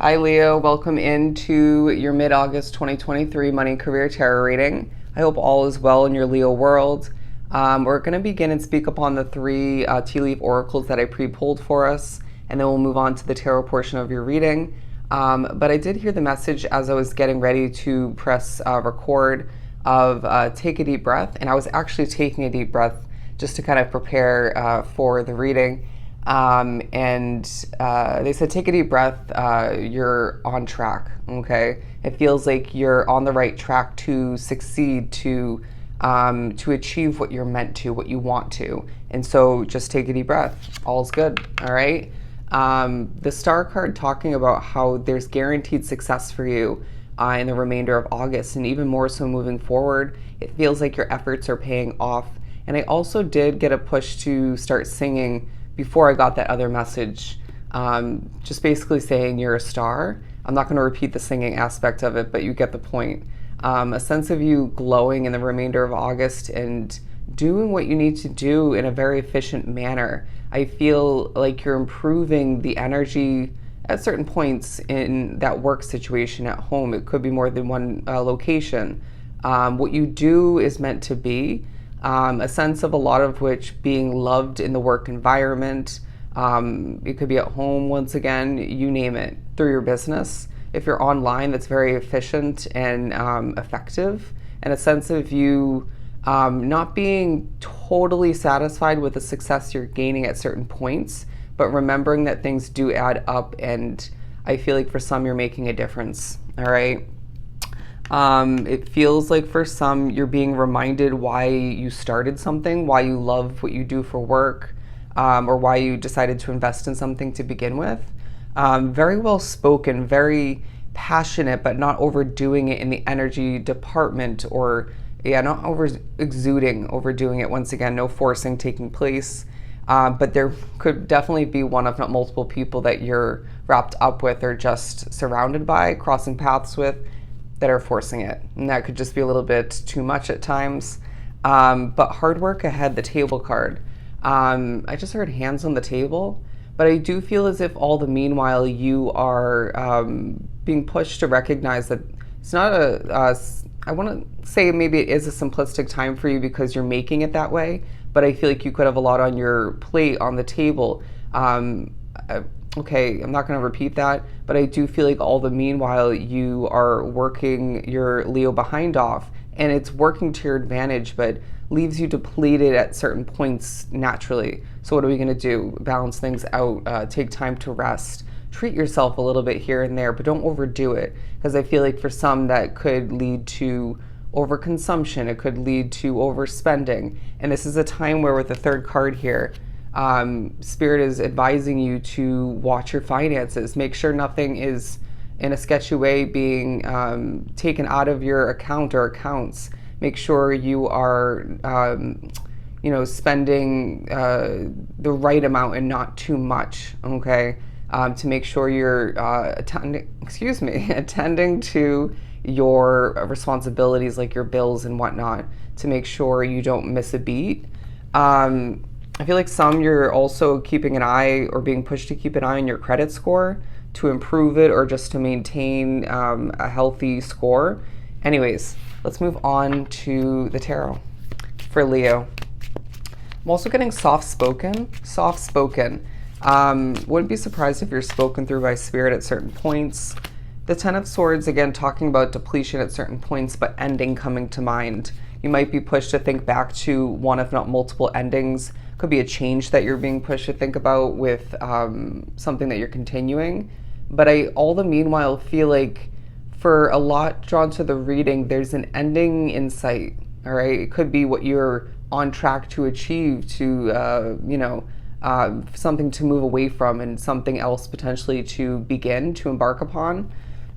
Hi Leo, welcome into your mid-August 2023 Money Career Tarot reading. I hope all is well in your Leo world. We're going to begin and speak upon the three tea leaf oracles that I pre-pulled for us, and then we'll move on to the tarot portion of your reading. But I did hear the message as I was getting ready to press record of take a deep breath, and I was actually taking a deep breath just to kind of prepare for the reading. They said, take a deep breath, you're on track, okay? It feels like you're on the right track to succeed, to achieve what you're meant to, what you want to. And so just take a deep breath. All's good, all right? The star card talking about how there's guaranteed success for you in the remainder of August, and even more so moving forward. It feels like your efforts are paying off. And I also did get a push to start singing before I got that other message, just basically saying you're a star. I'm not going to repeat the singing aspect of it, but you get the point. A sense of you glowing in the remainder of August and doing what you need to do in a very efficient manner. I feel like you're improving the energy at certain points in that work situation at home. It could be more than one location. What you do is meant to be. A sense of a lot of which being loved in the work environment. It could be at home, once again, you name it, through your business. If you're online, that's very efficient and effective. And a sense of you not being totally satisfied with the success you're gaining at certain points, but remembering that things do add up. And I feel like for some, you're making a difference, all right? It feels like for some, you're being reminded why you started something, why you love what you do for work, or why you decided to invest in something to begin with. Very well spoken, very passionate, but not overdoing it in the energy department, or not overdoing it. Once again, no forcing taking place. But there could definitely be one, if not multiple people that you're wrapped up with or just surrounded by, crossing paths with, that are forcing it. And that could just be a little bit too much at times. But hard work ahead, the table card. I just heard hands on the table, but I do feel as if all the meanwhile you are being pushed to recognize that it's not I want to say maybe it is a simplistic time for you because you're making it that way, but I feel like you could have a lot on your plate on the table. Okay, I'm not going to repeat that, but I do feel like all the meanwhile you are working your Leo behind off, and it's working to your advantage, but leaves you depleted at certain points naturally. So what are we going to do? Balance things out, take time to rest, treat yourself a little bit here and there, but don't overdo it, because I feel like for some that could lead to overconsumption. It could lead to overspending. And this is a time where with the third card here, Spirit is advising you to watch your finances. Make sure nothing is in a sketchy way being taken out of your account or accounts. Make sure you are, spending the right amount and not too much. Okay, to make sure you're attending to your responsibilities like your bills and whatnot. To make sure you don't miss a beat. I feel like some you're also keeping an eye or being pushed to keep an eye on your credit score to improve it or just to maintain a healthy score. Anyways, let's move on to the tarot for Leo. I'm also getting soft-spoken. Wouldn't be surprised if you're spoken through by Spirit at certain points. The Ten of Swords, again, talking about depletion at certain points, but ending coming to mind. You might be pushed to think back to one, if not multiple endings. Could be a change that you're being pushed to think about with something that you're continuing. But I all the meanwhile feel like for a lot drawn to the reading, there's an ending in sight. All right, it could be what you're on track to achieve, to something to move away from and something else potentially to begin to embark upon.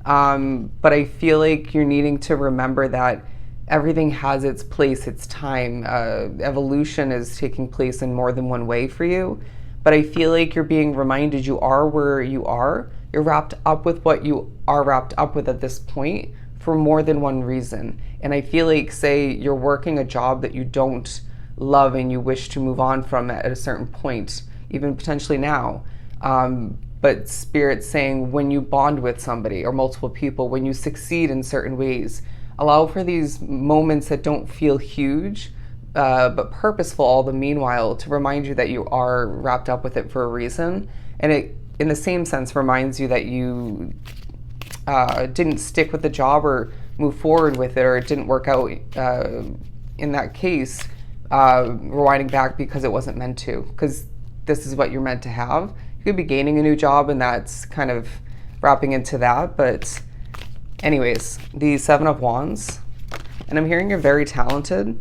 But I feel like you're needing to remember that everything has its place, its time. Evolution is taking place in more than one way for you. But I feel like you're being reminded you are where you are. You're wrapped up with what you are wrapped up with at this point for more than one reason. And I feel like, say, you're working a job that you don't love and you wish to move on from at a certain point, even potentially now. but Spirit's saying when you bond with somebody or multiple people, when you succeed in certain ways, allow for these moments that don't feel huge, but purposeful all the meanwhile, to remind you that you are wrapped up with it for a reason. And it, in the same sense, reminds you that you didn't stick with the job or move forward with it, or it didn't work out in that case, rewinding back because it wasn't meant to, because this is what you're meant to have. You could be gaining a new job, and that's kind of wrapping into that. But anyways, the Seven of Wands, and I'm hearing you're very talented.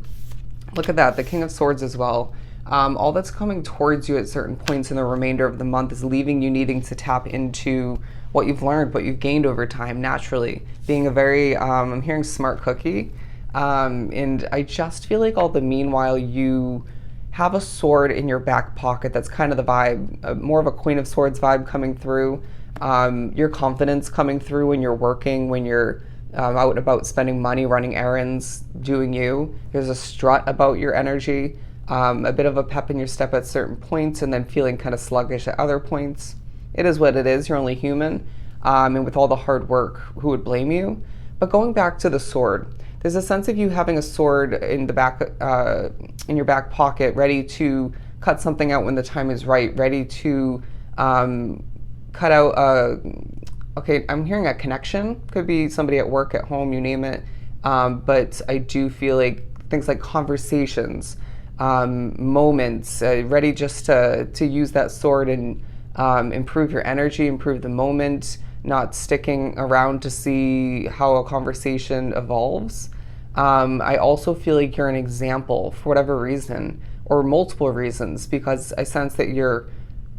Look at that, the King of Swords as well. All that's coming towards you at certain points in the remainder of the month is leaving you needing to tap into what you've learned, what you've gained over time naturally. Being a very, I'm hearing smart cookie. And I just feel like all the meanwhile you have a sword in your back pocket. That's kind of the vibe, more of a Queen of Swords vibe coming through. Your confidence coming through when you're working, when you're out and about spending money, running errands, doing you. There's a strut about your energy, a bit of a pep in your step at certain points, and then feeling kind of sluggish at other points. It is what it is. You're only human. And with all the hard work, who would blame you? But going back to the sword, there's a sense of you having a sword in the back, in your back pocket, ready to cut something out when the time is right, ready to cut out okay, I'm hearing a connection. Could be somebody at work, at home, you name it. But I do feel like things like conversations, moments, ready just to use that sword and improve your energy, improve the moment, not sticking around to see how a conversation evolves. I also feel like you're an example for whatever reason, or multiple reasons, because I sense that you're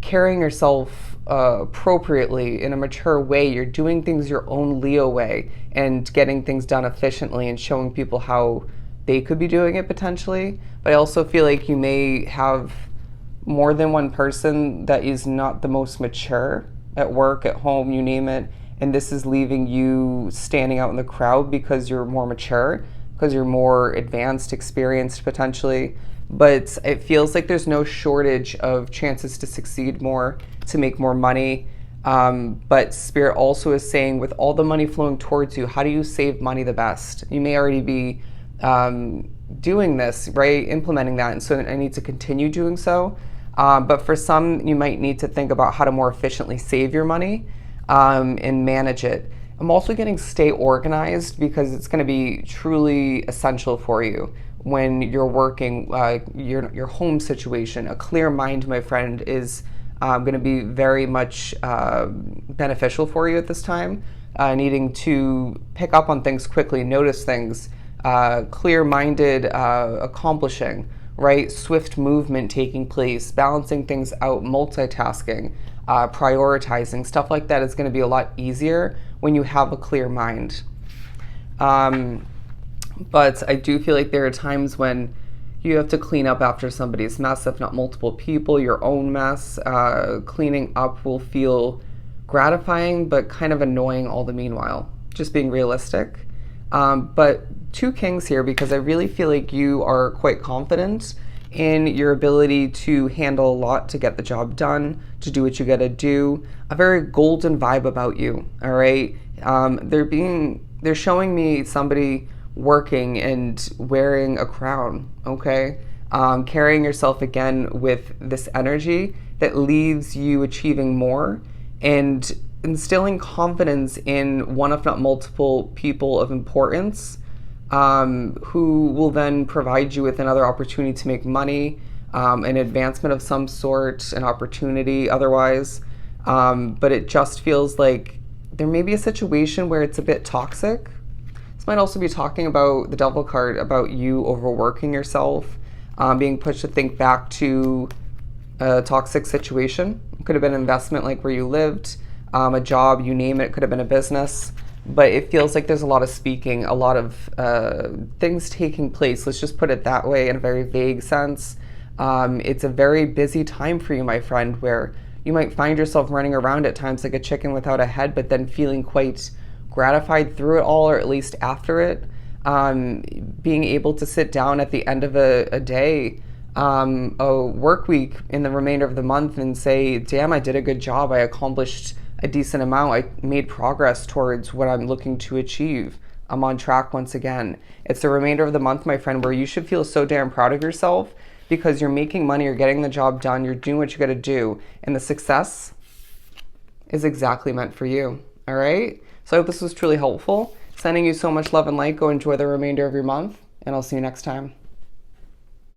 carrying yourself appropriately in a mature way. You're doing things your own Leo way and getting things done efficiently and showing people how they could be doing it potentially. But I also feel like you may have more than one person that is not the most mature at work, at home, you name it. And this is leaving you standing out in the crowd because you're more mature, because you're more advanced, experienced potentially. But it feels like there's no shortage of chances to succeed more, to make more money. But Spirit also is saying, with all the money flowing towards you, how do you save money the best? You may already be doing this, right? Implementing that. And so I need to continue doing so. But for some, you might need to think about how to more efficiently save your money and manage it. I'm also getting stay organized, because it's going to be truly essential for you when you're working, your home situation. A clear mind, my friend, is going to be very much beneficial for you at this time. Needing to pick up on things quickly, notice things, clear-minded, accomplishing, right? Swift movement taking place, balancing things out, multitasking, prioritizing, stuff like that is going to be a lot easier when you have a clear mind. But I do feel like there are times when you have to clean up after somebody's mess, if not multiple people, your own mess. Cleaning up will feel gratifying, but kind of annoying all the meanwhile. Just being realistic. But two kings here, because I really feel like you are quite confident in your ability to handle a lot, to get the job done, to do what you gotta do. A very golden vibe about you, all right? They're showing me somebody working and wearing a crown, okay? Carrying yourself again with this energy that leaves you achieving more and instilling confidence in one, if not multiple people of importance, who will then provide you with another opportunity to make money, an advancement of some sort, an opportunity otherwise. But it just feels like there may be a situation where it's a bit toxic. This might also be talking about the Devil card, about you overworking yourself, being pushed to think back to a toxic situation. It could have been an investment like where you lived, a job, you name it. It could have been a business. But it feels like there's a lot of speaking, a lot of things taking place. Let's just put it that way in a very vague sense. It's a very busy time for you, my friend, where you might find yourself running around at times like a chicken without a head, but then feeling quite gratified through it all, or at least after it. Being able to sit down at the end of a day a work week in the remainder of the month and say, damn, I did a good job. I accomplished a decent amount. I made progress towards what I'm looking to achieve. I'm on track once again. It's the remainder of the month, my friend, where you should feel so damn proud of yourself because you're making money, you're getting the job done, you're doing what you got to do, and the success is exactly meant for you. All right? So I hope this was truly helpful. Sending you so much love and light. Go enjoy the remainder of your month, and I'll see you next time.